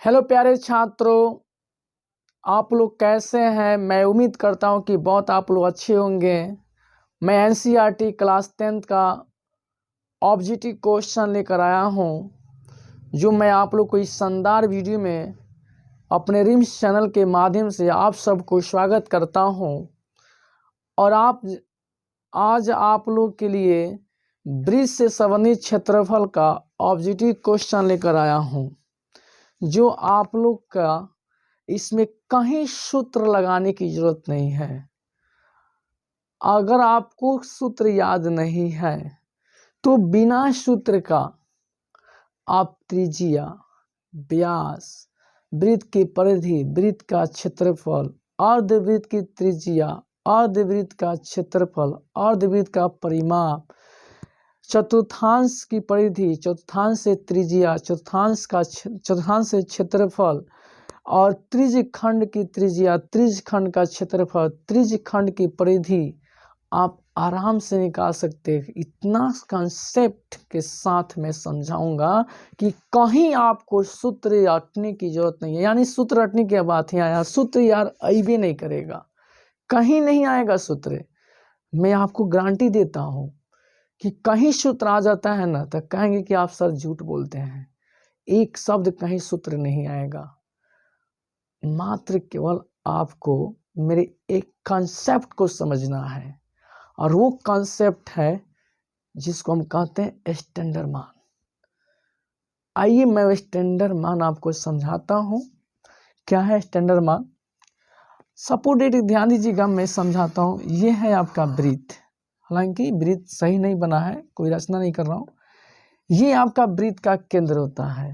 Hello प्यारे छात्रों, आप लोग कैसे हैं। मैं उम्मीद करता हूं कि बहुत आप लोग अच्छे होंगे। मैं एनसीईआरटी क्लास 10th का ऑब्जेक्टिव क्वेश्चन लेकर आया हूं, जो मैं आप लोग को इस शानदार वीडियो में अपने रिम्स चैनल के माध्यम से आप सबको स्वागत करता हूं। और आज आप लोग के लिए ब्रिज से संबंधित क्षेत्रफल का ऑब्जेक्टिव क्वेश्चन लेकर आया हूं, जो आप लोग का इसमें कहीं सूत्र लगाने की जरूरत नहीं है। अगर आपको सूत्र याद नहीं है तो बिना सूत्र का आप त्रिज्या, व्यास, वृत्त की परिधि, वृत्त का क्षेत्रफल, अर्धवृत्त की त्रिज्या, अर्धवृत्त का क्षेत्रफल, अर्धवृत्त का परिमाप, चतुर्थांश की परिधि, चतुर्थांश से त्रिज्या, चतुर्थांश से क्षेत्रफल और त्रिज्य खंड की त्रिज्या, त्रिज्य खंड का क्षेत्रफल, त्रिज्य खंड की परिधि आप आराम से निकाल सकते हैं। इतना कंसेप्ट के साथ मैं समझाऊंगा कि कहीं आपको सूत्र रटने की जरूरत नहीं है। यानी सूत्र रटने की बात ही आया, सूत्र यार अइबे नहीं करेगा, कहीं नहीं आएगा सूत्र। मैं आपको गारंटी देता हूं कि कहीं सूत्र आ जाता है ना तो कहेंगे कि आप सर झूठ बोलते हैं। एक शब्द कहीं सूत्र नहीं आएगा। मात्र केवल आपको मेरे एक कॉन्सेप्ट को समझना है, और वो कॉन्सेप्ट है जिसको हम कहते हैं स्टैंडर्ड मान। आइए मैं स्टैंडर्ड मान आपको समझाता हूँ। क्या है स्टैंडर्ड मान? सपोर्टेड, ध्यान दीजिएगा, मैं समझाता हूँ। ये है आपका वृत्त, हालांकि वृत्त सही नहीं बना है, कोई रचना नहीं कर रहा हूँ। ये आपका वृत्त का केंद्र होता है।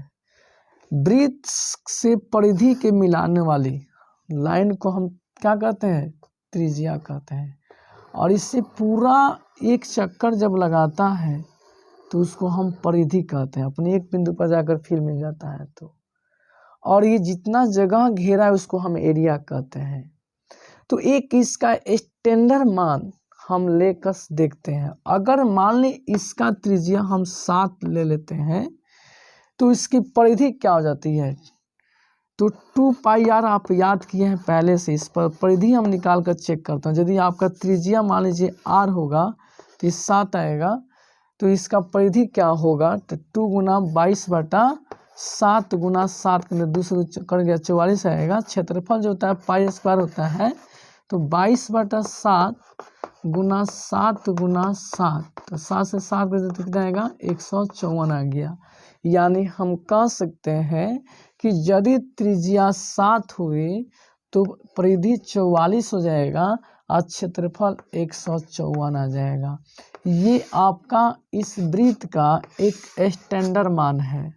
वृत्त से परिधि के मिलाने वाली लाइन को हम क्या कहते हैं? त्रिज्या कहते हैं। और इससे पूरा एक चक्कर जब लगाता है तो उसको हम परिधि कहते हैं। अपने एक बिंदु पर जाकर फिर मिल जाता है तो। और ये जितना जगह घेरा है उसको हम एरिया कहते हैं। तो एक इसका स्टैंडर्ड मान हम लेकर देखते हैं। अगर मान लें इसका त्रिज्या हम 7 ले लेते हैं तो इसकी परिधि क्या हो जाती है? तो 2πr आप याद किए हैं पहले से। इस पर परिधि हम निकाल कर चेक करते हैं। यदि आपका त्रिज्या मान लीजिए r होगा तो 7 आएगा, तो इसका परिधि क्या होगा? तो 2 गुना 22/7 गुना 7 दूसरे कर गया 44 आएगा। क्षेत्रफल जो होता है पाई स्क्वायर होता है, तो 22/7 गुना 7 गुना 7, तो 7 से 7 कितना आएगा? 154 आ गया। यानी हम कह सकते हैं कि यदि त्रिज्या 7 हुई तो परिधि 44 हो जाएगा और क्षेत्रफल 154 आ जाएगा। ये आपका इस वृत्त का एक स्टैंडर्ड मान है,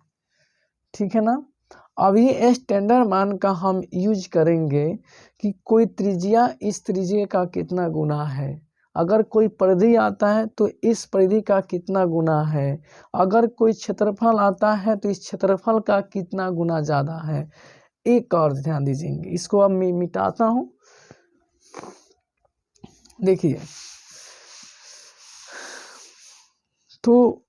ठीक है ना। अब ये स्टैंडर्ड मान का हम यूज करेंगे कि कोई त्रिज्या इस त्रिज्या का कितना गुना है। अगर कोई परिधि आता है तो इस परिधि का कितना गुना है। अगर कोई क्षेत्रफल आता है तो इस क्षेत्रफल का कितना गुना ज़्यादा है। एक और ध्यान दीजिए, इसको अब मैं मिटाता हूँ। देखिए, तो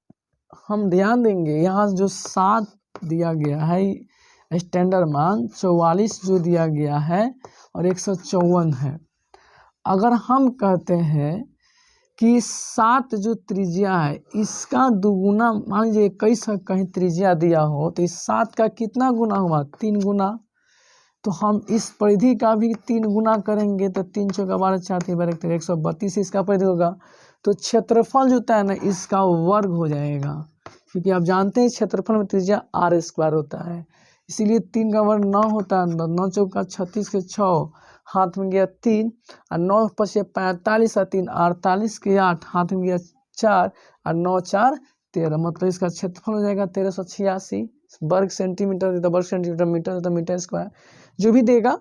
हम ध्यान देंगे यहाँ जो 7 दिया गया है स्टैंडर्ड मान, 44 जो दिया गया है और 154 है। अगर हम कहते हैं कि 7 जो त्रिज्या है इसका दुगुना, मान लीजिए 21 का कहीं त्रिज्या दिया हो तो इस 7 का कितना गुना हुआ? 3 गुना। तो हम इस परिधि का भी 3 गुना करेंगे तो 3 चौका 12 4 3 12 132 इसका परिधि होगा। तो क्षेत्रफल जो होता है ना इसका वर्ग हो जाएगा, क्योंकि आप जानते हैं क्षेत्रफल में त्रिज्या r² होता है। इसीलिए 3 का वर्ग 9 होता है। 9 चौका 36 के 6, हाथ में गया 3 और 9 पचे 45 और 3 48 के 8, हाथ में गया 4 और 9 4 13, मतलब इसका क्षेत्रफल हो जाएगा 1386 वर्ग सेंटीमीटर। तो वर्ग सेंटीमीटर, मीटर तो मीटर स्क्वायर, जो भी देगा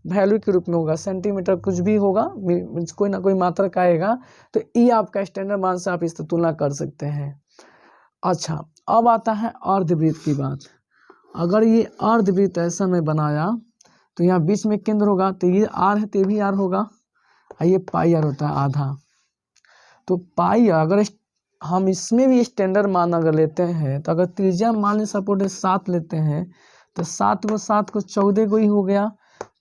वैल्यू के रूप में होगा। सेंटीमीटर कुछ भी होगा, कोई ना कोई मात्रक आएगा। तो ये आपका स्टैंडर्ड मान से आप इससे तुलना कर सकते हैं। अच्छा, अब आता है अर्धवृत्त की बात। अगर ये अर्धवृत्त ऐसा मैं बनाया तो यहाँ बीच में केंद्र होगा, तो ये r है तो ये भी r होगा, और ये πr होता है आधा। तो पाई अगर हम इसमें भी स्टैंडर्ड मान अगर लेते हैं तो अगर त्रिज्या मान ली सपोर्ट 7 लेते हैं तो 7 को 14 को ही हो गया।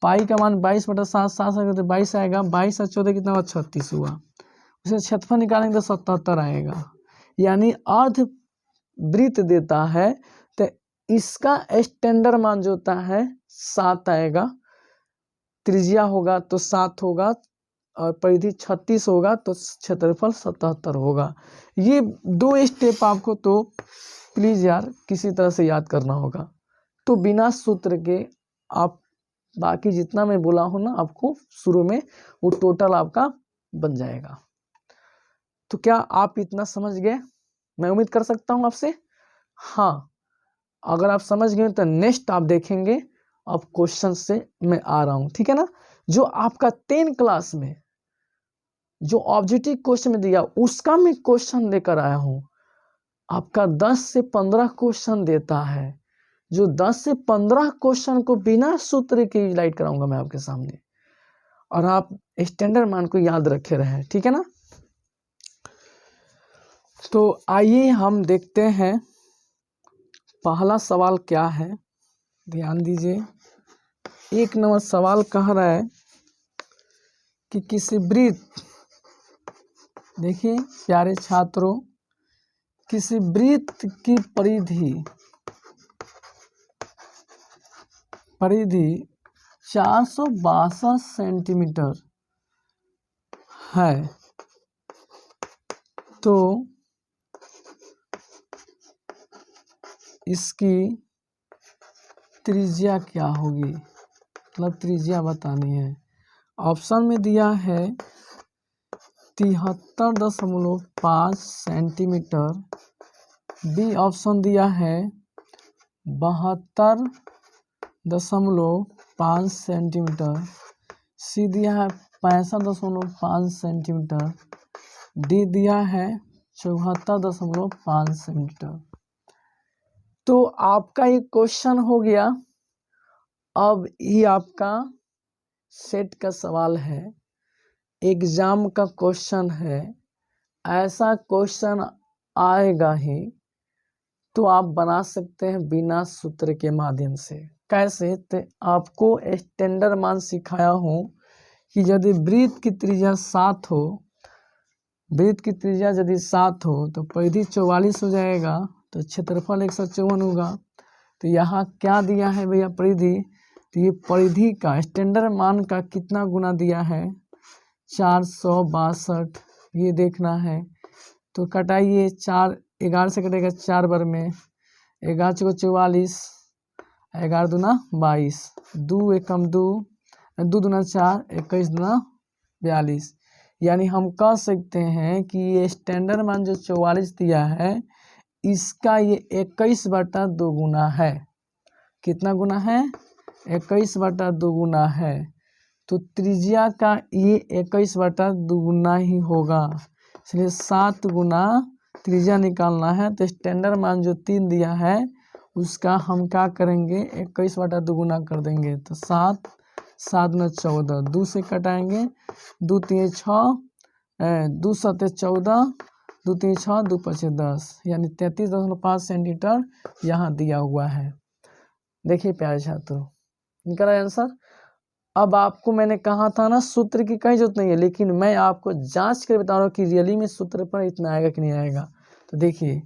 पाई का मान 22/7, 7 से 22 आएगा, 22 और 14 कितना हुआ 36 हुआ। उसे क्षेत्रफल निकालेंगे तो 77 आएगा, यानी अर्ध वृत्त देता है तो इसका स्टैंडर्ड मान जो होता है 7 आएगा। त्रिज्या होगा तो 7 होगा और परिधि 36 होगा तो क्षेत्रफल 77 होगा। ये 2 स्टेप आपको तो प्लीज यार किसी तरह से याद करना होगा। तो बिना सूत्र के आप बाकी जितना मैं बोला हूँ ना आपको शुरू में वो टोटल आपका बन जाएगा। तो क्या आप इतना समझ गए? मैं उम्मीद कर सकता हूँ आपसे। हाँ, अगर आप समझ गए तो नेक्स्ट आप देखेंगे अब क्वेश्चन से मैं आ रहा हूँ, ठीक है ना। जो आपका 10 क्लास में जो ऑब्जेक्टिव क्वेश्चन में दिया उसका मैं क्वेश्चन लेकर आया हूँ। आपका 10 से 15 क्वेश्चन देता है, जो 10 से 15 क्वेश्चन को बिना सूत्र के यूटिलाइज कराऊंगा मैं आपके सामने, और आप स्टैंडर्ड मान को याद रखे रहे, ठीक है ना। तो आइए हम देखते हैं पहला सवाल क्या है, ध्यान दीजिए। 1 नंबर सवाल कह रहा है कि किसी वृत्त, देखिए प्यारे छात्रों, किसी वृत्त की परिधि 462 सेंटीमीटर है, तो इसकी त्रिज्या क्या होगी, मतलब त्रिज्या बतानी है। ऑप्शन में दिया है 73.5 सेंटीमीटर, बी ऑप्शन दिया है 72.5 सेंटीमीटर, सी दिया है 65.5 सेंटीमीटर, डी दिया है 74.5 सेंटीमीटर। तो आपका ये क्वेश्चन हो गया। अब ये आपका सेट का सवाल है, एग्जाम का क्वेश्चन है, ऐसा क्वेश्चन आएगा ही तो आप बना सकते हैं बिना सूत्र के माध्यम से। कैसे? तो आपको स्टैंडर्ड मान सिखाया हूँ कि यदि वृत्त की त्रिज्या 7 हो, वृत्त की त्रिज्या यदि 7 हो तो परिधि 44 हो जाएगा, तो क्षेत्रफल 154 होगा। तो यहाँ क्या दिया है भैया परिधि, तो ये परिधि का स्टैंडर्ड मान का कितना गुना दिया है 462, ये देखना है। तो कटाइए, 4 11 से कटेगा 4 बार में, 11 को 44, 11 दूना 22, 2 एकम 2, 2 दूना 4, 21 दूना 42। यानी हम कह सकते हैं कि ये स्टैंडर्ड मान जो 44 दिया है इसका ये 21/2 गुना है। कितना गुना है? 21/2 गुना है। तो त्रिज्या का ये 21/2 गुना ही होगा, इसलिए 7 गुना त्रिज्या निकालना है। तो स्टैंडर्ड मान जो 3 दिया है उसका हम क्या करेंगे 21/2 गुना कर देंगे। तो 7, 7 दूना 14, 2 से कटाएंगे, 2 3 6, 2 7 14, 2 3 6, 2 5 10, यानी 33.5 सेंटीमीटर यहाँ दिया हुआ है। देखिए प्यारे छात्रों, निकल आया आंसर। अब आपको मैंने कहा था ना सूत्र की कहीं जरूरत नहीं है, लेकिन मैं आपको जांच कर बता रहा हूँ कि रियली में सूत्र पर इतना आएगा कि नहीं आएगा। तो देखिए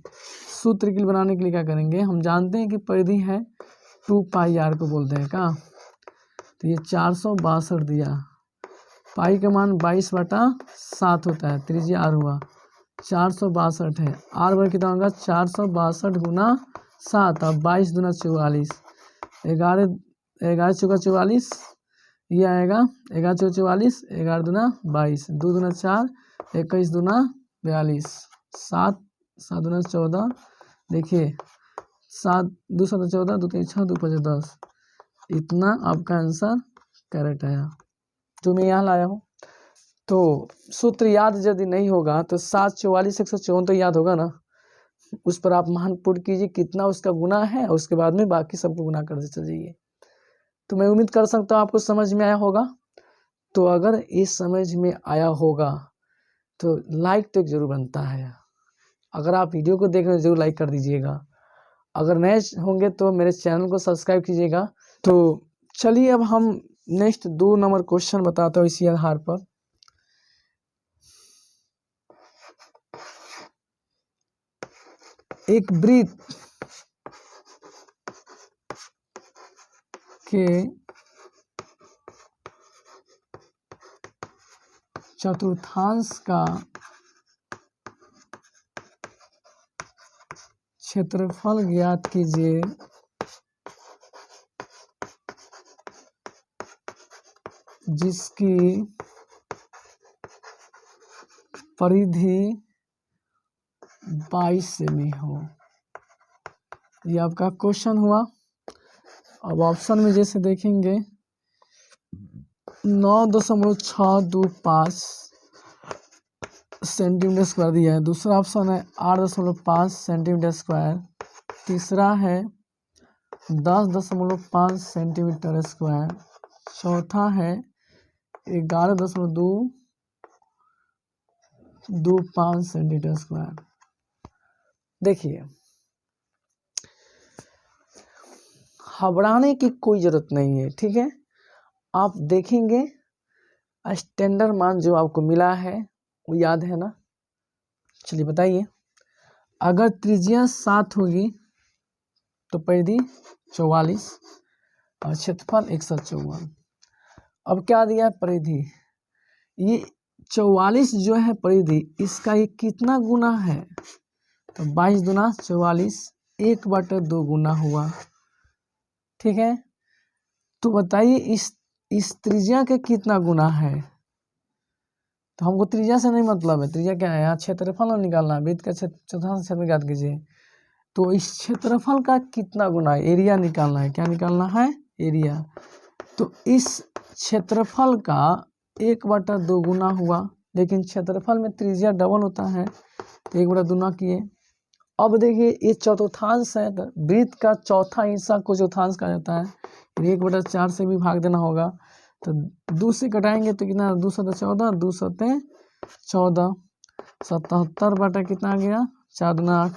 सूत्र के लिए बनाने के लिए क्या करेंगे, हम जानते हैं कि परिधि है 2πr को बोलते हैं का। तो ये 462 दिया, पाई का मान 22/7 होता है, त्रिज्या r हुआ 462 है, r वर्ग कितना होगा 462 गुना 7, अब 22 दूना 44, 11 चौका 44, ये आएगा 11 चौका 44, 11 दूना 22, 2 दूना 4, 21 दूना 42, 7 7 दूना 14, देखिए 7 2 7 14, 2 3 6, 2 5 10, इतना आपका आंसर करेक्ट आया जो मैं यहाँ लाया हूँ। तो सूत्र याद यदि नहीं होगा तो 7 44 154 तो याद होगा ना, उस पर आप मान पुट कीजिए कितना उसका गुना है, उसके बाद में बाकी सबको गुना करते चल जाइए। तो मैं उम्मीद कर सकता हूँ आपको समझ में आया होगा। तो अगर ये समझ में आया होगा तो लाइक तो जरूर बनता है, अगर आप वीडियो को देख रहे हैं जरूर लाइक कर दीजिएगा। अगर नए होंगे तो मेरे चैनल को सब्सक्राइब कीजिएगा। तो चलिए अब हम नेक्स्ट 2 नंबर क्वेश्चन बताता हूँ इसी आधार पर। एक वृत्त के चतुर्थांश का क्षेत्रफल ज्ञात कीजिए जिसकी परिधि 22 सेमी हो। ये आपका क्वेश्चन हुआ। अब ऑप्शन में जैसे देखेंगे 9.625 सेंटीमीटर स्क्वायर दिया है। दूसरा ऑप्शन है 8.5 सेंटीमीटर स्क्वायर। तीसरा है 10.5 सेंटीमीटर स्क्वायर। चौथा है 11.225 सेंटीमीटर स्क्वायर। देखिए, घबराने की कोई ज़रूरत नहीं है, ठीक है। आप देखेंगे स्टैंडर्ड मान जो आपको मिला है वो याद है ना। चलिए बताइए, अगर त्रिज्या 7 होगी तो परिधि 44 और क्षेत्रफल 154। अब क्या दिया है परिधि, ये 44 जो है परिधि, इसका ये कितना गुना है, तो 22 दूना 44, 1/2 गुना हुआ, ठीक है। तो बताइए इस त्रिज्या के कितना गुना है। तो हमको त्रिज्या से नहीं मतलब है, त्रिज्या क्या है, यहाँ क्षेत्रफल निकालना है। वृत्त का चतुर्थांश क्षेत्र ज्ञात कीजिए, तो इस क्षेत्रफल का कितना गुना है, एरिया निकालना है। क्या निकालना है, एरिया। तो इस क्षेत्रफल का 1/2 गुना हुआ, लेकिन क्षेत्रफल में त्रिज्या डबल होता है तो 1/2 गुना किए। अब देखिए ये चतुर्थांश है, तो वृत्त का चौथा हिस्सा को चतुर्थांश कहा जाता है। 1/4 से भी भाग देना होगा, तो 2 से घटाएंगे तो कितना, 2 × 14, 2 × 14, 77 बटा कितना आ गया, 4 दूना 8,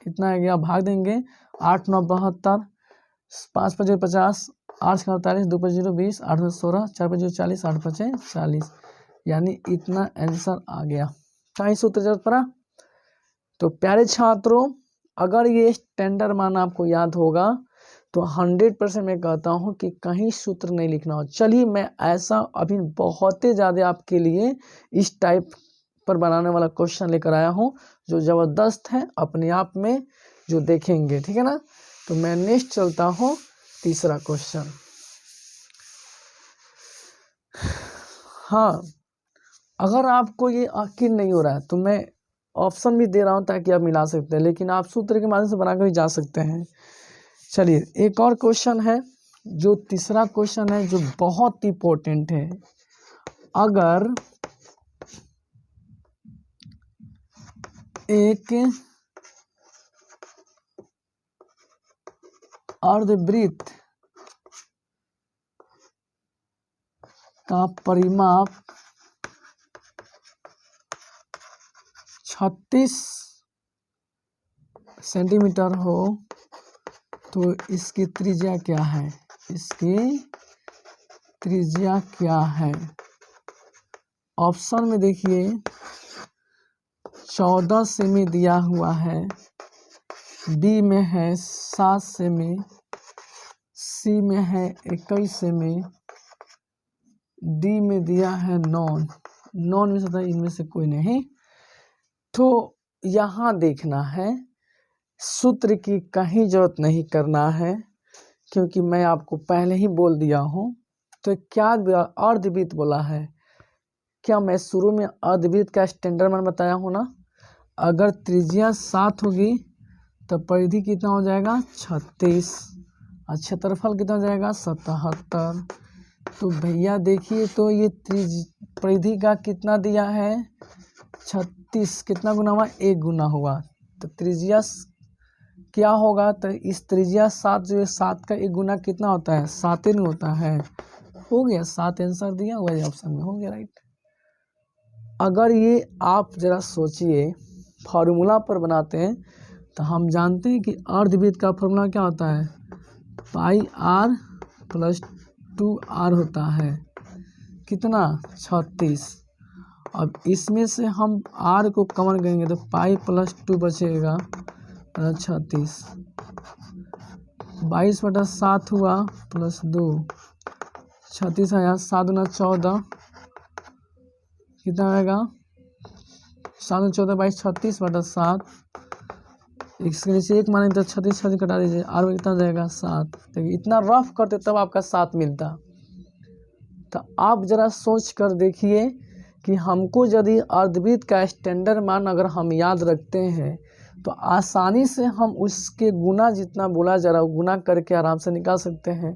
कितना आ गया, भाग देंगे 8 × 9 = 72, 5 × 5 = 50, 8 × 48, 2 × 0 = 20, 8 × 16, 4 × 0 = 40, 8 × 5 = 40, यानी इतना आंसर आ गया। क्या सूत्र जरूरत पड़ा। तो प्यारे छात्रों, अगर ये स्टैंडर्ड मान आपको याद होगा तो 100% मैं कहता हूँ कि कहीं सूत्र नहीं लिखना हो। चलिए मैं ऐसा अभी बहुत ही ज़्यादा आपके लिए इस टाइप पर बनाने वाला क्वेश्चन लेकर आया हूँ जो ज़बरदस्त है अपने आप में, जो देखेंगे, ठीक है ना। तो मैं नेक्स्ट चलता हूँ, तीसरा क्वेश्चन। हाँ, अगर आपको ये यकीन नहीं हो रहा है तो मैं ऑप्शन भी दे रहा हूँ ताकि आप मिला सकते हैं, लेकिन आप सूत्र के माध्यम से बनाकर भी जा सकते हैं। चलिए एक और क्वेश्चन है, जो तीसरा क्वेश्चन है, जो बहुत इंपॉर्टेंट है। अगर एक अर्धवृत्त का परिमाप 36 सेंटीमीटर हो तो इसकी त्रिज्या क्या है, इसकी त्रिज्या क्या है। ऑप्शन में देखिए 14 सेमी दिया हुआ है, बी में है 7 सेमी, सी में है 21 सेमी, डी में दिया है 9 में से इनमें से कोई नहीं। तो यहाँ देखना है, सूत्र की कहीं जरूरत नहीं करना है, क्योंकि मैं आपको पहले ही बोल दिया हूँ। तो क्या अर्धवृत्त बोला है, क्या मैं शुरू में अर्धवृत्त का स्टैंडर्ड मान बताया हूँ ना। अगर त्रिज्या 7 होगी तो परिधि कितना हो जाएगा, 36, और क्षेत्रफल कितना हो जाएगा, 77। तो भैया देखिए, तो ये परिधि का कितना दिया है, 36, कितना गुना हुआ, 1 गुना हुआ। तो त्रिज्या क्या होगा, तो इस त्रिज्या 7 जो है, 7 का 1 गुना कितना होता है, 7 ही होता है। हो गया, 7 आंसर दिया हुआ है ऑप्शन में, हो गया राइट। अगर ये आप जरा सोचिए फार्मूला पर बनाते हैं तो हम जानते हैं कि अर्धवृत्त का फार्मूला क्या होता है, पाई आर प्लस 2r होता है, कितना 36। अब इसमें से हम r को कॉमन करेंगे तो पाई प्लस 2 बचेगा 36, 22/7 हुआ प्लस 2, 36 आया, 7 गुना 14 कितना आएगा, 7 गुना 14 22, 36/7, इसके नीचे एक मानेंगे तो 36 कटा दीजिए, आर में कितना जाएगा 7। देखिए इतना रफ करते तब आपका 7 मिलता। तो आप जरा सोच कर देखिए कि हमको यदि अर्धवृत्त का स्टैंडर्ड मान अगर हम याद रखते हैं तो आसानी से हम उसके गुना जितना बोला जा रहा है गुना करके आराम से निकाल सकते हैं।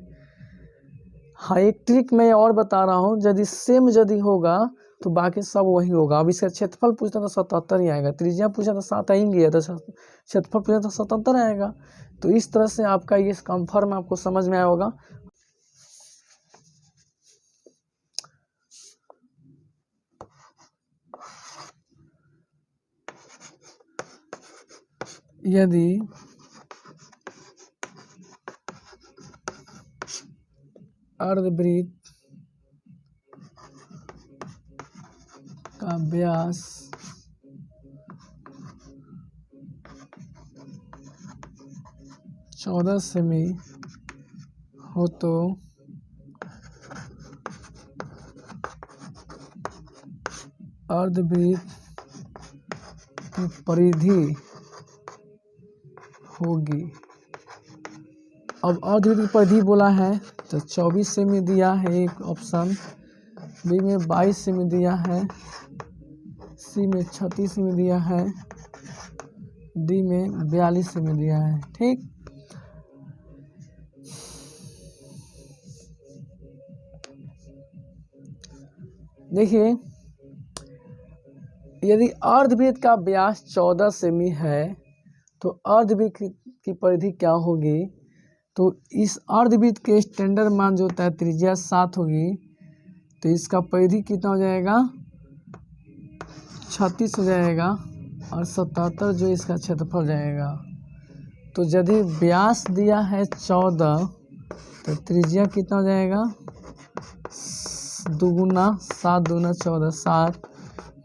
हाँ, एक ट्रिक मैं और बता रहा हूँ, यदि सेम यदि होगा तो बाकी सब वही होगा। अब इसका क्षेत्रफल पूछता तो 77 ही आएगा, त्रिज्या पूछा तो 7 आएंगे है, तो क्षेत्रफल पूछा तो 77 आएगा। तो इस तरह से आपका ये कंफर्म आपको समझ में आया होगा। यदि अर्धवृत्त का व्यास 14 सेमी हो तो अर्धवृत्त की परिधि होगी। अब अर्धवृत्त की परिधि बोला है तो 24 सेमी दिया है एक ऑप्शन, बी में 22 सेमी दिया है, सी में 36 सेमी दिया है, डी में 42 सेमी दिया है। ठीक, देखिए यदि अर्धवृत्त का व्यास 14 सेमी है तो अर्धवृत्त की परिधि क्या होगी, तो इस अर्धवृत्त के स्टैंडर्ड मान जो होता है त्रिज्या 7 होगी, तो इसका परिधि कितना हो जाएगा 36 हो जाएगा, और 77 जो इसका क्षेत्रफल हो जाएगा। तो यदि व्यास दिया है 14 तो त्रिज्या कितना हो जाएगा, 2 गुना 7 दूना 14, 7।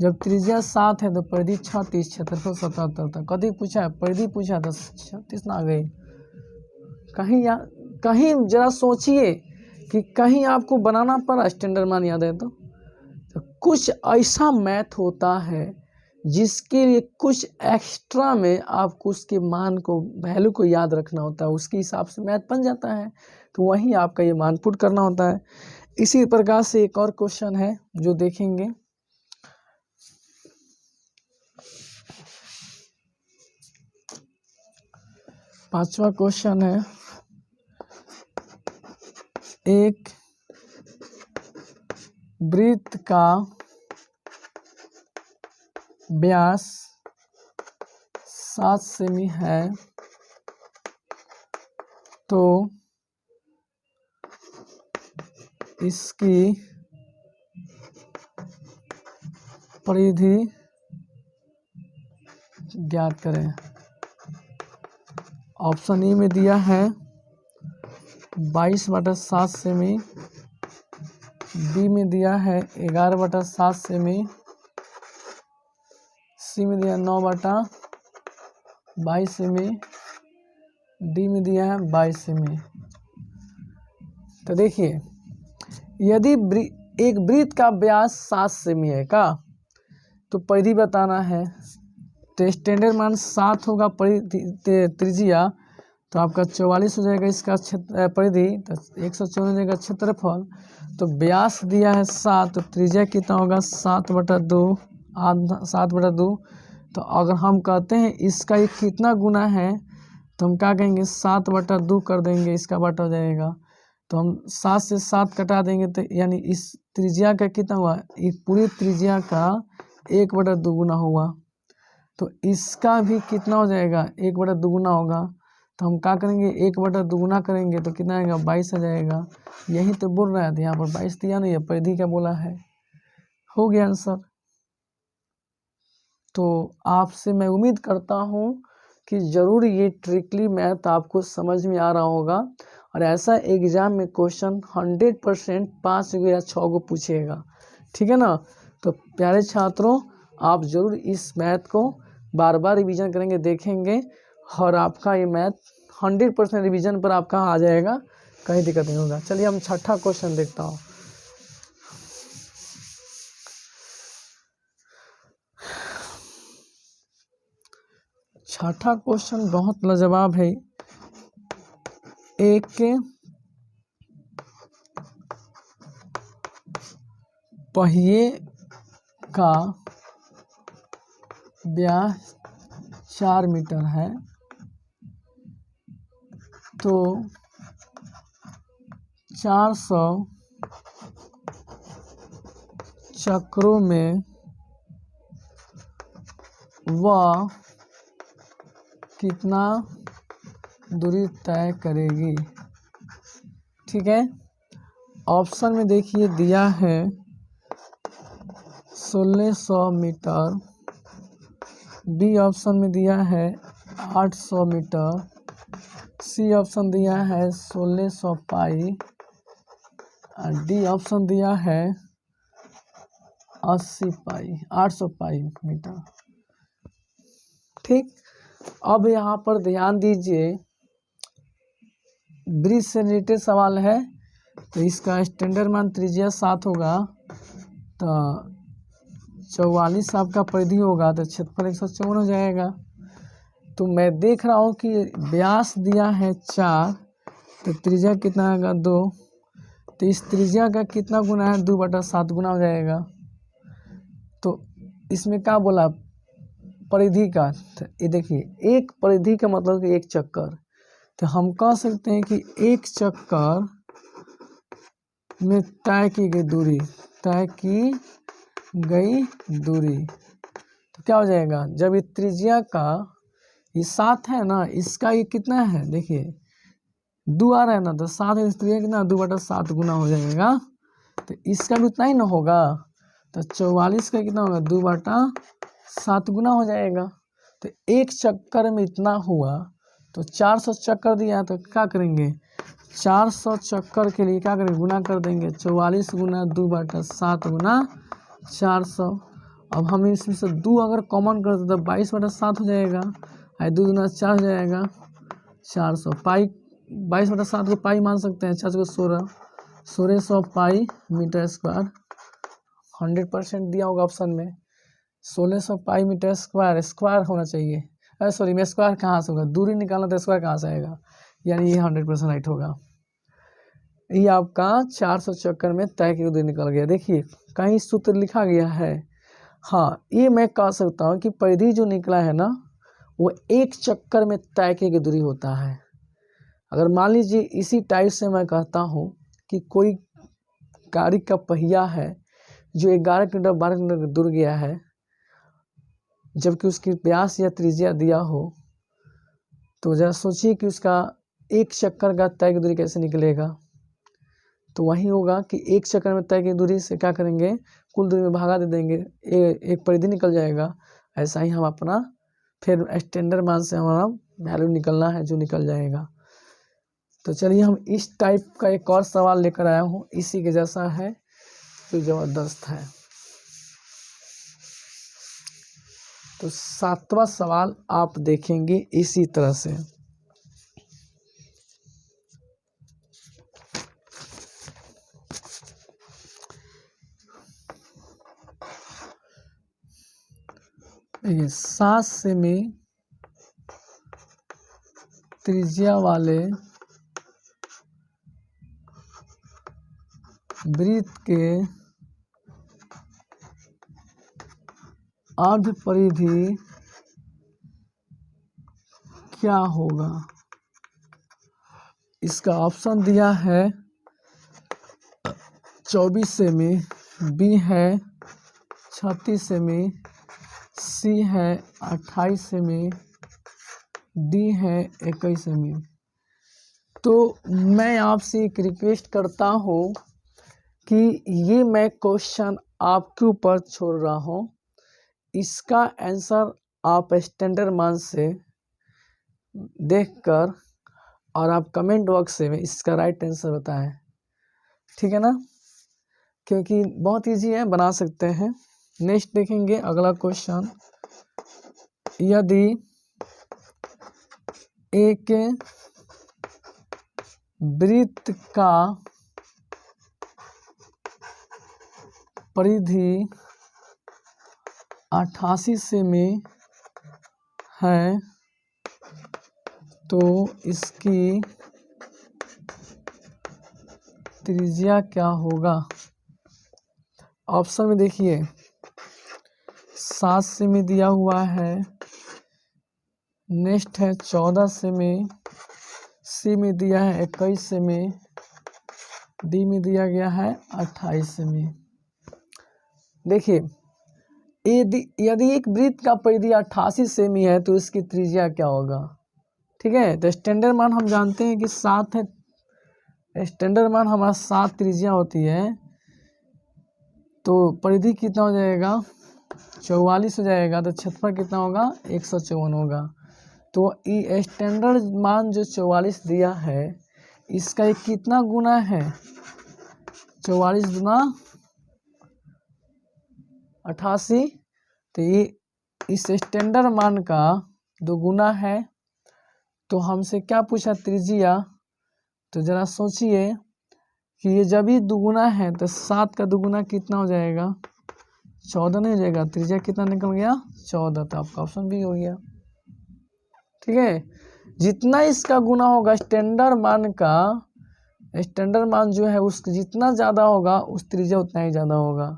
जब त्रिज्या 7 है तो परिधि 36, क्षेत्रफल 77 था। कभी पूछा है परिधि पूछा तो 36 ना आ गई। कहीं जरा सोचिए कि कहीं आपको बनाना पड़ा स्टैंडर्ड मान याद है तो कुछ ऐसा मैथ होता है जिसके लिए कुछ एक्स्ट्रा में आपको उसके मान को वैल्यू को याद रखना होता है, उसके हिसाब से मैथ बन जाता है, तो वहीं आपका ये मान पुट करना होता है। इसी प्रकार से एक और क्वेश्चन है जो देखेंगे। पांचवा क्वेश्चन है, एक वृत्त का व्यास 7 सेमी है तो इसकी परिधि ज्ञात करें। ऑप्शन ए में दिया है 22/7 सेमी, बी में दिया है 11/7 सेमी, सी में दिया 9/22 सेमी, डी में दिया है 22 सेमी। तो देखिए यदि एक वृत्त का व्यास 7 सेमी है का तो परिधि बताना है, तो स्टैंडर्ड मान 7 होगा त्रिज्या, तो आपका 44 हो जाएगा इसका परिधि, तो 154 जाएगा क्षेत्रफल। तो व्यास दिया है 7 तो त्रिज्या कितना होगा 7/2, 7/2। तो अगर हम कहते हैं इसका ये कितना गुना है तो हम क्या कहेंगे 7/2 कर देंगे, इसका बटा हो जाएगा। तो हम 7 से 7 कटा देंगे तो यानी इस त्रिज्या का कितना हुआ, इस पूरी त्रिज्या का 1/2 गुना हुआ, तो इसका भी कितना हो जाएगा 1/2 गुना होगा। तो हम क्या करेंगे 1/2 गुना करेंगे तो कितना आएगा 22 आ जाएगा। यही तो बोल रहा है, तो यहाँ पर 22 दिया नहीं है, परिधि क्या बोला है, हो गया आंसर। तो आपसे मैं उम्मीद करता हूँ कि ज़रूर ये ट्रिकली मैथ आपको समझ में आ रहा होगा और ऐसा एग्ज़ाम में क्वेश्चन 100% 5 या 6 को पूछेगा, ठीक है ना। तो प्यारे छात्रों, आप ज़रूर इस मैथ को बार बार रिवीजन करेंगे, देखेंगे और आपका ये मैथ 100% रिवीजन पर आपका आ जाएगा, कहीं दिक्कत नहीं होगा। चलिए हम छठा क्वेश्चन देखता हूँ। छठा क्वेश्चन बहुत लाजवाब है। एक पहिए का व्यास 4 मीटर है, तो 400 चक्रों में वह कितना दूरी तय करेगी। ठीक है, ऑप्शन में देखिए दिया है 1600 मीटर, बी ऑप्शन में दिया है 800 मीटर, सी ऑप्शन दिया है 1600 पाई, डी ऑप्शन दिया है 80 पाई 800 पाई मीटर। ठीक, अब यहाँ पर ध्यान दीजिए, ब्रिज से रिलेटेड सवाल है, तो इसका स्टैंडर्ड मान त्रिज्या 7 होगा, तो 44 आपका परिधि होगा, तो क्षेत्रफल 154 हो जाएगा। तो मैं देख रहा हूँ कि व्यास दिया है 4, तो त्रिज्या कितना आएगा 2, तो इस त्रिज्या का कितना गुना है 2/7 गुना हो जाएगा। तो इसमें क्या बोला परिधि का, तो ये देखिए एक परिधि का मतलब कि एक चक्कर, तो हम कह सकते हैं कि एक चक्कर में तय की गई दूरी, तय की गई दूरी, तो क्या हो जाएगा, जब ये त्रिज्या का ये 7 है ना, इसका ये कितना है, देखिए 2 आ रहा है ना, तो 7 है, त्रिज्या कितना 2/7 गुना हो जाएगा, तो इसका भी उतना ही ना होगा, तो 44 का कितना होगा 2/7 गुना हो जाएगा। तो एक चक्कर में इतना हुआ, तो 400 चक्कर दिया, तो क्या करेंगे 400 चक्कर के लिए क्या करेंगे गुना कर देंगे, 44 गुना 2/7 गुना 400। अब हम इसमें से 2 अगर कॉमन कर दे तो 22/7 हो जाएगा, 2 गुना 4 हो जाएगा 400 पाई, 22/7 को पाई मान सकते हैं, 4 को 1600 पाई मीटर स्क्वायर, 100% दिया होगा ऑप्शन में, 1600 पाई मीटर स्क्वायर, स्क्वायर होना चाहिए, अरे सॉरी मैं स्क्वायर कहाँ से होगा, दूरी निकालना तो स्क्वायर कहाँ से आएगा, यानी ये 100% राइट होगा। ये आपका 400 चक्कर में तय की दूरी निकल गया। देखिए कहीं सूत्र लिखा गया है, हाँ ये मैं कह सकता हूँ कि परिधि जो निकला है ना, वो एक चक्कर में तय की दूरी होता है। अगर मान लीजिए इसी टाइप से मैं कहता हूँ कि कोई गाड़ी का पहिया है जो 11 किलोमीटर 12 किलोमीटर दूर गया है, जबकि उसकी व्यास या त्रिज्या दिया हो, तो जरा सोचिए कि उसका एक चक्कर का तय की दूरी कैसे निकलेगा। तो वही होगा कि एक चक्कर में तय की दूरी से क्या करेंगे, कुल दूरी में भागा दे देंगे, एक परिधि निकल जाएगा। ऐसा ही हम अपना फिर स्टैंडर्ड मान से हमारा वैल्यू निकलना है जो निकल जाएगा। तो चलिए हम इस टाइप का एक और सवाल लेकर आया हूँ, इसी के जैसा है, तो ज़बरदस्त है। तो 7वां सवाल आप देखेंगे इसी तरह से, देखिए 7 सेमी त्रिज्या वाले वृत्त के अर्ध परिधि क्या होगा। इसका ऑप्शन दिया है 24 सेमी, बी है 36 सेमी, सी है 28 सेमी, डी है 21 सेमी। तो मैं आपसे एक रिक्वेस्ट करता हूँ कि ये मैं क्वेश्चन आपके ऊपर छोड़ रहा हूँ, इसका आंसर आप स्टैंडर्ड मान से देखकर और आप कमेंट बॉक्स में इसका राइट आंसर बताएं, ठीक है ना, क्योंकि बहुत इजी है, बना सकते हैं। नेक्स्ट देखेंगे अगला क्वेश्चन। यदि एक वृत्त का परिधि 88 सेमी है तो इसकी त्रिज्या क्या होगा? ऑप्शन में देखिए 7 सेमी दिया हुआ है, नेक्स्ट है 14 सेमी, सी में दिया है 21 सेमी, डी में दिया गया है 28 सेमी। देखिए यदि एक वृत्त का परिधि 88 सेमी है तो इसकी त्रिज्या क्या होगा? ठीक है, तो स्टैंडर्ड मान हम जानते हैं कि 7 है, स्टैंडर्ड मान हमारा 7 त्रिज्या होती है, तो परिधि कितना हो जाएगा? 44 हो जाएगा। तो क्षेत्रफल कितना होगा? 154 होगा। तो ये स्टैंडर्ड मान जो 44 दिया है, इसका एक कितना गुना है? 44 गुना 88, तो ये इस स्टैंडर्ड मान का 2 गुना है। तो हमसे क्या पूछा? त्रिज्या। तो जरा सोचिए कि ये जब ही दुगुना है तो 7 का दुगुना कितना हो जाएगा? 14 नहीं हो जाएगा? त्रिज्या कितना निकल गया? 14। तो आपका ऑप्शन भी हो गया। ठीक है, जितना इसका गुना होगा स्टैंडर्ड मान का, स्टैंडर्ड मान जो है उसका जितना ज़्यादा होगा उस त्रिज्या उतना ही ज़्यादा होगा।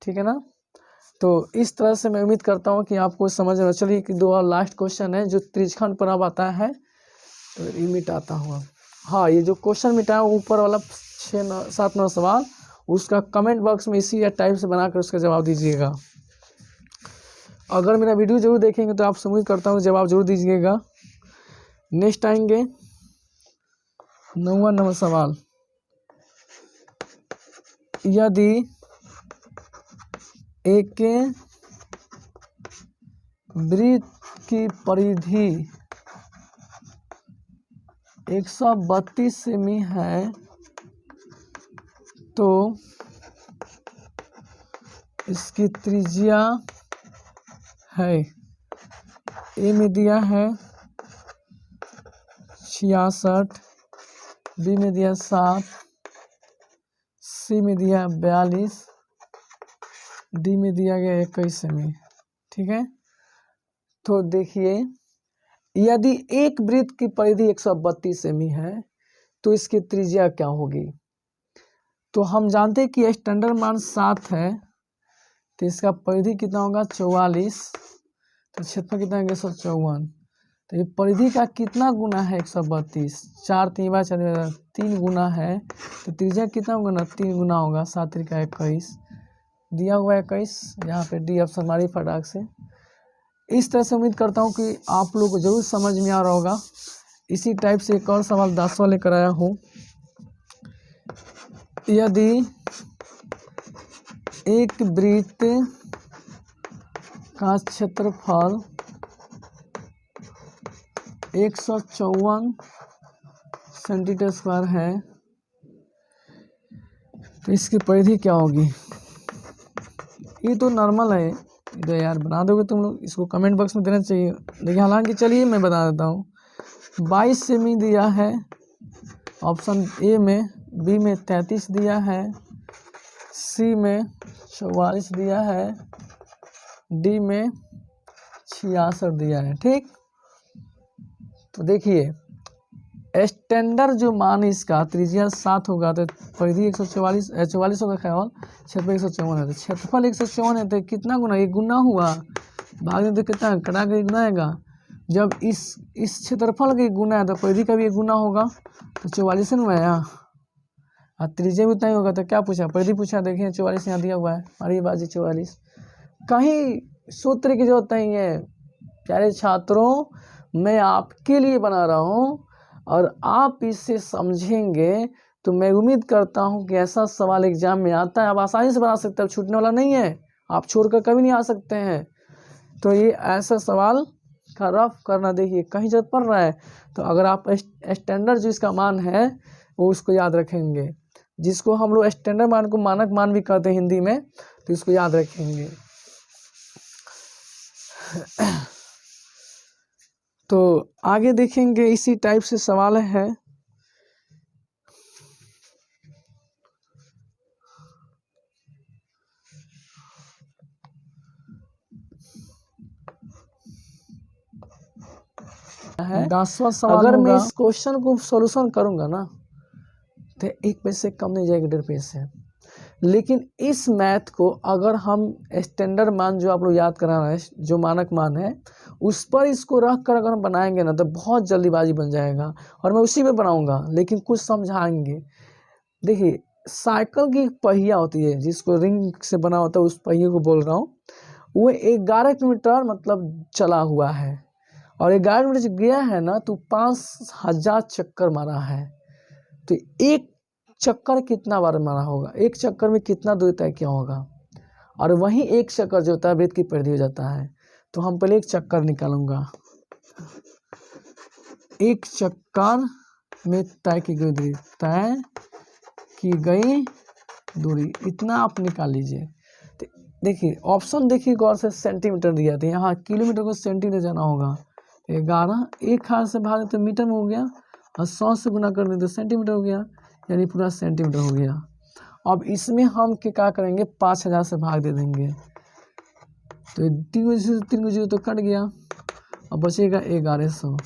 ठीक है ना। तो इस तरह से मैं उम्मीद करता हूँ कि आपको समझ में। चलिए कि 2 और लास्ट क्वेश्चन है जो त्रिज्यखंड पर अब आता है, तो ये मिटाता हुआ। हाँ, ये जो क्वेश्चन मिटाया ऊपर वाला 6-7-9 सवाल, उसका कमेंट बॉक्स में इसी टाइप से बनाकर उसका जवाब दीजिएगा। अगर मेरा वीडियो जरूर देखेंगे तो आपसे उम्मीद करता हूँ जवाब जरूर दीजिएगा। नेक्स्ट आएंगे 9वां नंबर सवाल। यदि एक वृत्त की परिधि 132 सेमी है तो इसकी त्रिज्या है, ए में दिया है 66, बी में दिया 7, सी में दिया 42, डी में दिया गया 21 सेमी। ठीक है, तो देखिए यदि एक वृत्त की परिधि 132 सेमी है तो इसकी त्रिज्या क्या होगी? तो हम जानते हैं कि स्टैंडर्ड मान 7 है, तो इसका परिधि कितना होगा? 44। तो क्षेत्रफल कितना है? 154। तो ये परिधि का कितना गुना है? 132। 4 3 बार 3 गुना है, तो त्रिज्या कितना होगा? 3 गुना होगा। 7 3 का 21 दिया हुआ है 21। यहाँ पे डी ऑप्शन हमारी फटाक से। इस तरह से उम्मीद करता हूँ कि आप लोग को जरूर समझ में आ रहा होगा। इसी टाइप से एक और सवाल 10वां लेकर आया हूँ। यदि एक वृत्त का क्षेत्रफल 154 सेंटीमीटर स्क्वायर है तो इसकी परिधि क्या होगी? ये तो नॉर्मल है, इधर यार बना दोगे तुम लोग, इसको कमेंट बॉक्स में देना चाहिए। देखिए हालांकि चलिए मैं बता देता हूँ। 22 सेमी दिया है ऑप्शन ए में, बी में 33 दिया है, सी में 44 दिया है, डी में 66 दिया है। ठीक, तो देखिए स्टैंडर्ड जो मान इसका त्रिज्या 7 होगा तो परिधि 144 होगा ख्याल, क्षेत्रफल 154 है। तो क्षेत्रफल 154 है तो कितना गुना? ये गुना हुआ, भाग में तो कितना कटा के गुना आएगा। जब इस क्षेत्रफल के गुना है तो परिधि का भी एक गुना होगा, तो 44 में आया, और त्रिज्या भी उतना ही होगा। तो क्या पूछा? परिधि पूछा। देखिए 44 यहाँ दिया हुआ है, हमारी बाजी 44। कहीं सूत्र की जरूरत नहीं है प्यारे छात्रों, मैं आपके लिए बना रहा हूँ और आप इसे समझेंगे तो मैं उम्मीद करता हूँ कि ऐसा सवाल एग्जाम में आता है, आप आसानी से बना सकते हैं, छूटने वाला नहीं है। आप छोड़कर कभी नहीं आ सकते हैं। तो ये ऐसा सवाल का रफ करना, देखिए कहीं जरूरत पड़ रहा है तो अगर आप स्टैंडर्ड जो इसका मान है वो उसको याद रखेंगे, जिसको हम लोग स्टैंडर्ड मान को मानक मान भी कहते हैं हिंदी में, तो इसको याद रखेंगे। तो आगे देखेंगे इसी टाइप से सवाल है। दसवां सवाल, अगर मैं इस क्वेश्चन को सॉल्यूशन करूंगा ना तो 1 पेज से कम नहीं जाएगा, 1.5 पेज से। लेकिन इस मैथ को अगर हम स्टैंडर्ड मान जो आप लोग याद करा रहे हैं, जो मानक मान है, उस पर इसको रख कर अगर हम बनाएंगे ना तो बहुत जल्दीबाजी बन जाएगा, और मैं उसी पे बनाऊंगा, लेकिन कुछ समझाएंगे। देखिए साइकिल की एक पहिया होती है जिसको रिंग से बना होता है, उस पहिए को बोल रहा हूँ। वो 11 किलोमीटर मतलब चला हुआ है, और 11 किलोमीटर गया है ना तो 5000 चक्कर मारा है। तो एक चक्कर कितना बार मारा होगा, एक चक्कर में कितना दूरी तय किया होगा, और वहीं एक चक्कर जो होता है वृत्त की परिधि हो जाता है। तो हम पहले एक चक्कर निकालूंगा, एक चक्कर में तय की गई दूरी, तय की गई दूरी इतना आप निकाल लीजिए। तो देखिए ऑप्शन देखिए गौर से, सेंटीमीटर दिया था, यहाँ किलोमीटर को सेंटीमीटर जाना होगा। 11 एक हाथ से भाग तो मीटर में हो गया, और 100 से गुना कर दें तो सेंटीमीटर हो गया, यानी पूरा सेंटीमीटर हो गया। अब इसमें हम क्या करेंगे, 5000 से भाग दे देंगे, तो 3 जीरो तो कट गया, अब बचेगा 1100।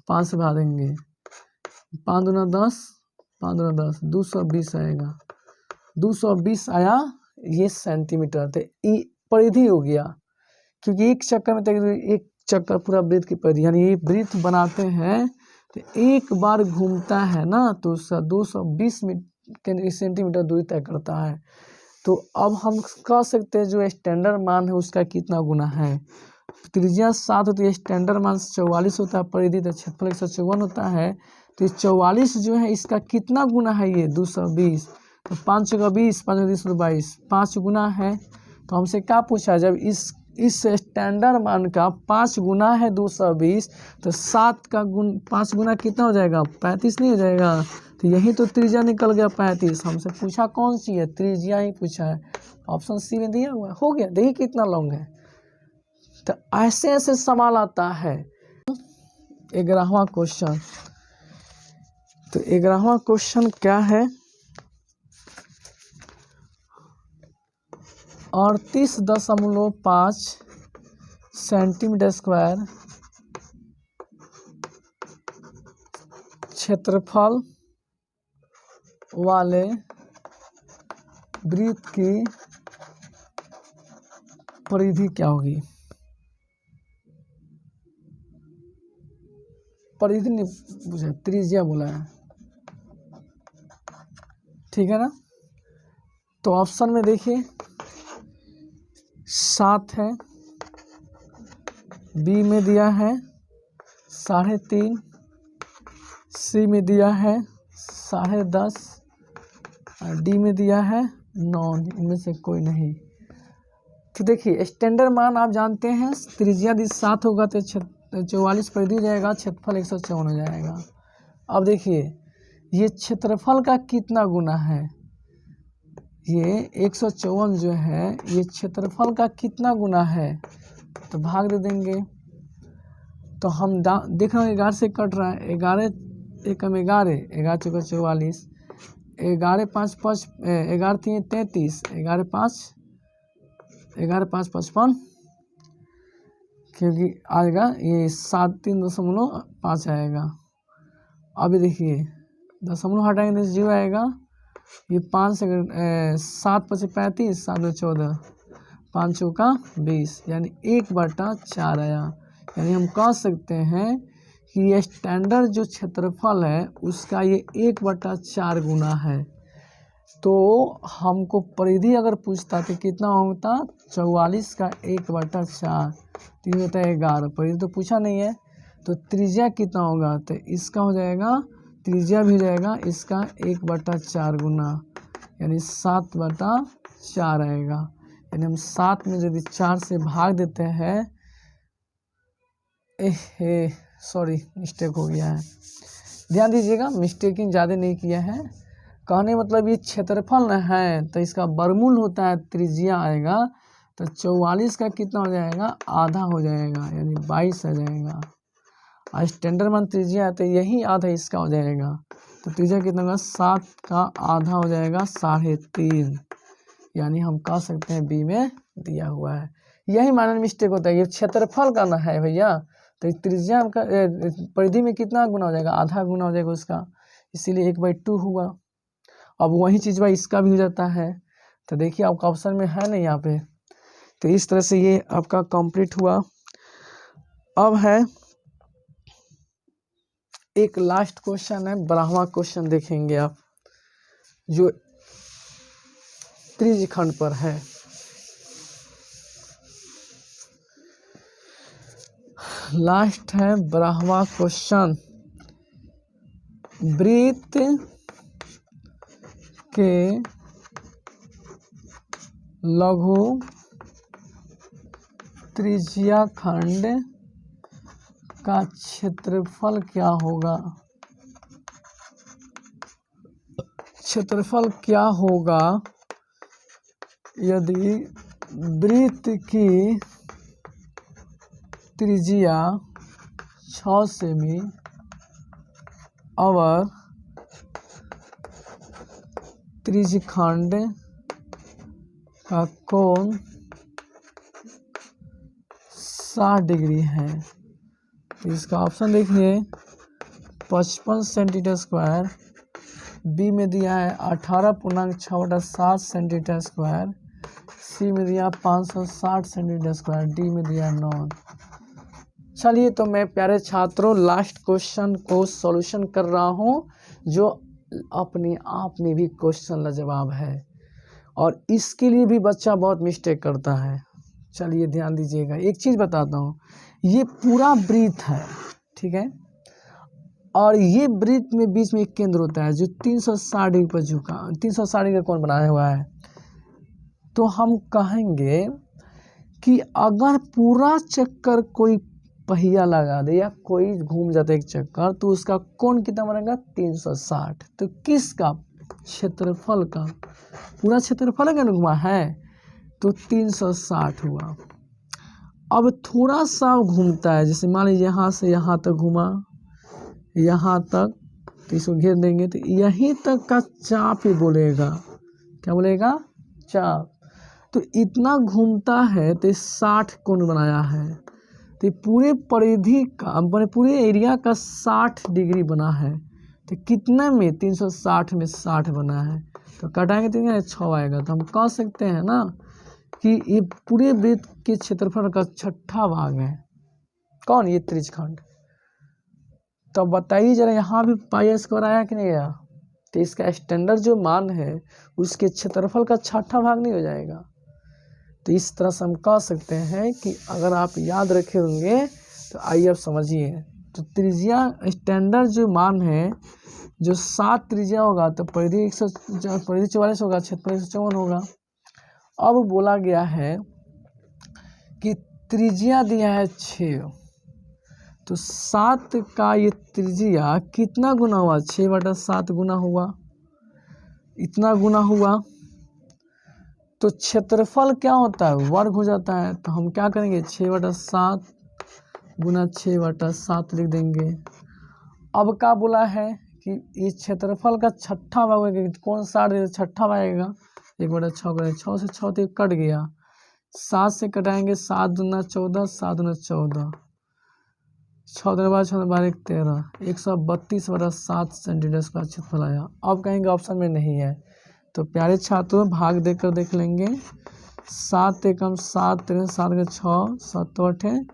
5 से भाग देंगे, 5 दूना 10, 5 दूना 10, 220 आएगा, 220 आया, ये सेंटीमीटर। तो परिधि हो गया, क्योंकि एक चक्कर में एक चक्कर पूरा वृत्त की परिधि, यानी ये वृत्त बनाते हैं तो एक बार घूमता है ना तो उसका 220 सेंटीमीटर दूरी तय करता है। तो अब हम कह सकते हैं जो स्टैंडर्ड मान है उसका कितना गुना है। त्रिज्या 7 होती है, स्टैंडर्ड मान 44 होता है, परिधि तो क्षेत्रफल 154 होता है। तो 44 जो है इसका कितना गुना है, ये 220। तो 5 चौका 20, 5 20 22, 5 गुना है। तो हमसे क्या पूछा, जब इस स्टैंडर्ड मान का 5 गुना है 220, तो 7 का 5 गुना कितना हो जाएगा, 35 नहीं हो जाएगा। तो यही तो त्रिज्या निकल गया 35। हमसे पूछा कौन सी है, त्रिज्या ही पूछा है, ऑप्शन सी में दिया हुआ है, हो गया। देखिए कितना लॉन्ग है। तो ऐसे ऐसे सवाल आता है। 11वां क्वेश्चन, तो 11वां क्वेश्चन क्या है, 38.5 सेंटीमीटर स्क्वायर क्षेत्रफल वाले वृत्त की परिधि क्या होगी। परिधि नहीं पूछा, त्रिज्या बोला है, ठीक है ना। तो ऑप्शन में देखिए 7 है, बी में दिया है 3.5, सी में दिया है 10.5, और डी में दिया है 9, इनमें से कोई नहीं। तो देखिए स्टैंडर्ड मान आप जानते हैं, त्रिज्या यदि 7 होगा तो 44 परिधि हो जाएगा, क्षेत्रफल 154 हो जाएगा। अब देखिए ये क्षेत्रफल का कितना गुना है, ये 154 जो है ये क्षेत्रफल का कितना गुना है, तो भाग दे देंगे। तो हम देख रहे हैं 11 से कट रहा है, 11 एकम 11, 11 चौका 44, 11 5 5, 11 3 33, 11 5 55, क्योंकि आएगा ये 7.3.5 आएगा। अभी देखिए दशमलव हटाएंगे तो 0 आएगा, ये 5 से 7 5 35, 7 2 14, 5 चौका 20, यानी 1/4 आया। यानी हम कह सकते हैं कि ये स्टैंडर्ड जो क्षेत्रफल है उसका ये 1/4 गुना है। तो हमको परिधि अगर पूछता तो कितना होता, 44 का 1/4, 3 होता है 11, परिधि तो पूछा नहीं है। तो त्रिज्या कितना होगा, तो इसका हो जाएगा, त्रिज्या भी हो जाएगा इसका 1/4 गुना, यानी 7/4 आएगा। यानी हम 7 में यदि 4 से भाग देते हैं, सॉरी मिस्टेक हो गया है, ध्यान दीजिएगा, मिस्टेकिंग ज़्यादा नहीं किया है। कहने मतलब ये क्षेत्रफल न है तो इसका वर्गमूल होता है त्रिज्या आएगा, तो 44 का कितना हो जाएगा, आधा हो जाएगा, यानी 22 आ जाएगा। और स्टैंडर्ड मान त्रिज्या है तो यही आधा इसका हो जाएगा, तो त्रिज्या कितना होगा, 7 का आधा हो जाएगा 3.5, यानी हम कह सकते हैं बी में दिया हुआ है। यही मानने में मिस्टेक होता है, ये क्षेत्रफल का ना है भैया, तो त्रिज्या का परिधि में कितना गुना हो जाएगा, आधा गुना हो जाएगा उसका, इसीलिए 1/2 हुआ। अब वही चीज़ भाई इसका भी हो जाता है, तो देखिए आपका ऑप्शन में है नहीं यहाँ पे। तो इस तरह से ये आपका कंप्लीट हुआ। अब है एक लास्ट क्वेश्चन है, 12वां क्वेश्चन देखेंगे आप, जो त्रिज्यखंड पर है। लास्ट है 12वां क्वेश्चन, वृत्त के लघु त्रिज्याखंड का क्षेत्रफल क्या होगा, क्षेत्रफल क्या होगा यदि वृत्त की त्रिज्या 6 सेमी और त्रिज्यखंड का कोण 60 डिग्री है। इसका ऑप्शन देखिए, 55 सेंटीमीटर स्क्वायर, बी में दिया है 18.6/7 सेंटीमीटर स्क्वायर, सी में दिया 560 सेंटीमीटर स्क्वायर, डी में दिया 9। चलिए तो मैं प्यारे छात्रों लास्ट क्वेश्चन को सॉल्यूशन कर रहा हूँ, जो अपने आप में भी क्वेश्चन लाजवाब है और इसके लिए भी बच्चा बहुत मिस्टेक करता है। चलिए ध्यान दीजिएगा, एक चीज़ बताता हूँ, ये पूरा वृत्त है, ठीक है, और ये वृत्त में बीच में एक केंद्र होता है जो 360 डिग्री पर झुका, 360 डिग्री का कोण बनाया हुआ है। तो हम कहेंगे कि अगर पूरा चक्कर कोई पहिया लगा दे या कोई घूम जाता है एक चक्कर, तो उसका कोण कितना बनेगा, 360। तो किसका, क्षेत्रफल का, पूरा क्षेत्रफल का घुमा है तो 360 हुआ। अब थोड़ा सा घूमता है, जैसे मान लीजिए यहाँ से यहाँ तक घूमा, यहाँ तक, तो इसको घेर देंगे तो यहीं तक का चाप ही बोलेगा, क्या बोलेगा, चाप। तो इतना घूमता है तो 60 कोण बनाया है, तो पूरे परिधि का, पूरे एरिया का 60 डिग्री बना है। तो कितने में, 360 में 60 बना है, तो कटाएंगे तो 6 आएगा। तो हम कह सकते हैं ना कि ये पूरे वृत्त के क्षेत्रफल का 6ठा भाग है, कौन, ये त्रिज्यखंड। तो बताइए जरा, यहाँ भी पाई स्क्वायर आया कि नहीं आया, तो इसका स्टैंडर्ड जो मान है उसके क्षेत्रफल का 6ठा भाग नहीं हो जाएगा। तो इस तरह से हम कह सकते हैं कि अगर आप याद रखे होंगे तो आइए अब समझिए। तो त्रिज्या स्टैंडर्ड जो मान है, जो 7 त्रिज्या होगा तो परिधि 44 होगा, क्षेत्रफल 154 होगा। अब बोला गया है कि त्रिज्या दिया है 6, तो 7 का ये त्रिज्या कितना गुना हुआ, 6/7 गुना हुआ, इतना गुना हुआ। तो क्षेत्रफल क्या होता है, वर्ग हो जाता है। तो हम क्या करेंगे, 6/7 गुना 6/7 लिख देंगे। अब क्या बोला है कि इस क्षेत्रफल का 6ठा भाग होगा, कौन 60 6ठा भाग आएगा, 1/6 करेंगे, 6 से 6 तो कट गया, 7 से कटाएंगे, 7 दूना 14, 7 दूना 14, 6 दिन बाद 6 12 13, 132/7 सेंटीमीटर स्क्वायर क्षेत्रफल आया। अब कहेंगे ऑप्शन में नहीं है, तो प्यारे छात्रों भाग देकर देख लेंगे। 7 एकम 7 3 7 के 6 7 8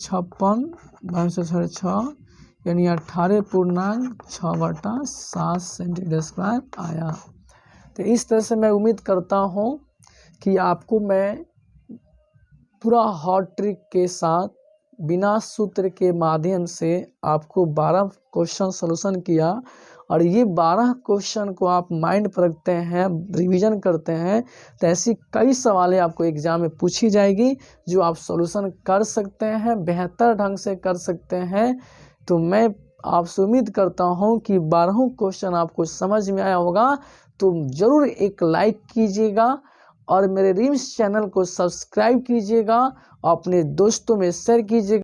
56 12 6, यानी 18.6/7 सेंटीमीटर स्क्वायर आया। तो इस तरह से मैं उम्मीद करता हूँ कि आपको मैं पूरा हॉट ट्रिक के साथ बिना सूत्र के माध्यम से आपको 12 क्वेश्चन सॉल्यूशन किया और ये 12 क्वेश्चन को आप माइंड पर रखते हैं, रिवीजन करते हैं, तो ऐसी कई सवालें आपको एग्जाम में पूछी जाएगी जो आप सॉल्यूशन कर सकते हैं, बेहतर ढंग से कर सकते हैं। तो मैं आपसे उम्मीद करता हूं कि 12 क्वेश्चन आपको समझ में आया होगा। तो ज़रूर एक लाइक कीजिएगा और मेरे रिम्स चैनल को सब्सक्राइब कीजिएगा, अपने दोस्तों में शेयर कीजिएगा।